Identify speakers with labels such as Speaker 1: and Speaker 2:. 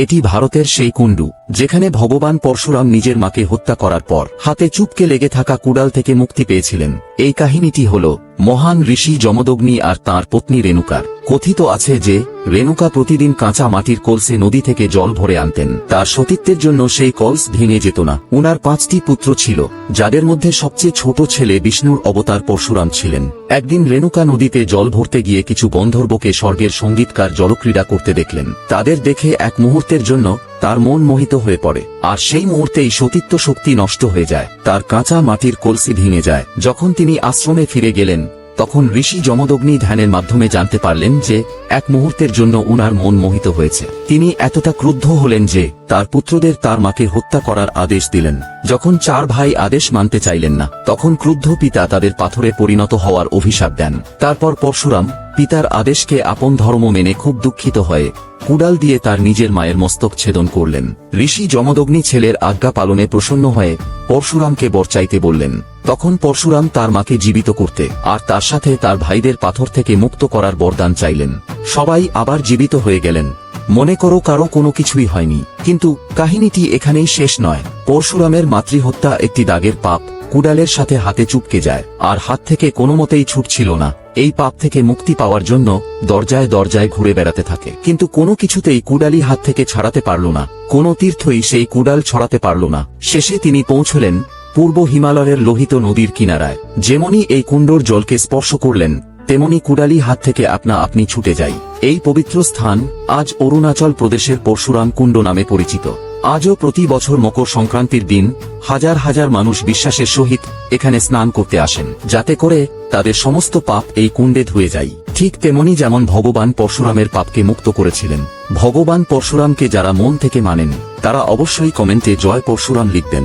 Speaker 1: এটি ভারতের সেই কুণ্ডু যেখানে ভগবান পরশুরাম নিজের মাকে হত্যা করার পর হাতে চুপকে লেগে থাকা কুড়াল থেকে মুক্তি পেয়েছিলেন। এই কাহিনীটি হল মহান ঋষি যমদগ্নি আর তাঁর পত্নী রেণুকার। কথিত আছে যে রেণুকা প্রতিদিন কাঁচা মাটির কলসে নদী থেকে জল ভরে আনতেন। তার সতীত্বের জন্য সেই কলস ভেঙে যেত না। উনার 5টি পুত্র ছিল, যাদের মধ্যে সবচেয়ে ছোট ছেলে বিষ্ণুর অবতার পরশুরাম ছিলেন। একদিন রেণুকা নদীতে জল ভরতে গিয়ে কিছু গন্ধর্বকে স্বর্গের সঙ্গীতকার জলক্রীড়া করতে দেখলেন। তাদের দেখে এক মুহূর্তের জন্য তার মন মোহিত হয়ে পড়ে, আর সেই মুহূর্তেই সতীত্ব শক্তি নষ্ট হয়ে যায়। তার কাঁচা মাটির কলসি ভেঙে যায়। যখন তিনি আশ্রমে ফিরে গেলেন তখন ঋষি যমদগ্নি ধ্যানের মাধ্যমে জানতে পারলেন যে এক মুহূর্তের জন্য উনার মন মোহিত হয়েছে। তিনি এতটা ক্রুদ্ধ হলেন যে তার পুত্রদের তার মাকে হত্যা করার আদেশ দিলেন। যখন 4 ভাই আদেশ মানতে চাইলেন না তখন ক্রুদ্ধ পিতা তাদের পাথরে পরিণত হওয়ার অভিশাপ দেন। তারপর পরশুরাম পিতার আদেশকে আপন ধর্ম মেনে খুব দুঃখিত হয়ে কুড়াল দিয়ে তার নিজের মায়ের মস্তক ছেদন করলেন। ঋষি যমদগ্নি ছেলের আজ্ঞা পালনে প্রসন্ন হয়ে পরশুরামকে বর চাইতে বললেন। তখন পরশুরাম তার মাকে জীবিত করতে আর তার সাথে তার ভাইদের পাথর থেকে মুক্ত করার বরদান চাইলেন। সবাই আবার জীবিত হয়ে গেলেন। মনে করো কারো কোনো কিছুই হয়নি। কিন্তু কাহিনীটি এখানেই শেষ নয়। পরশুরামের মাতৃহত্যা একটি দাগের পাপ, কুড়ালের সাথে হাতে চুপকে যায় আর হাত থেকে কোনো মতেই ছুটছিল না। এই পাপ থেকে মুক্তি পাওয়ার জন্য দরজায় দরজায় ঘুরে বেড়াতে থাকে, কিন্তু কোনো কিছুতেই কুড়ালি হাত থেকে ছাড়াতে পারল না। কোনো তীর্থই সেই কুড়াল ছড়াতে পারল না। শেষে তিনি পৌঁছলেন পূর্ব হিমালয়ের লোহিত নদীর কিনারায়। যেমনি এই কুণ্ডর জলকে স্পর্শ করলেন তেমনি কুড়ালি হাত থেকে আপনা আপনি ছুটে যায়। এই পবিত্র স্থান আজ অরুণাচল প্রদেশের পরশুরাম কুণ্ড নামে পরিচিত। আজও প্রতি বছর মকর সংক্রান্তির দিন হাজার হাজার মানুষ বিশ্বাসের সহিত এখানে স্নান করতে আসেন, যাতে করে তাদের সমস্ত পাপ এই কুণ্ডে ধুয়ে যায়। ঠিক তেমনি যেমন ভগবান পরশুরামের পাপকে মুক্ত করেছিলেন। ভগবান পরশুরামকে যারা মন থেকে মানেন তারা অবশ্যই কমেন্টে জয় পরশুরাম লিখবেন।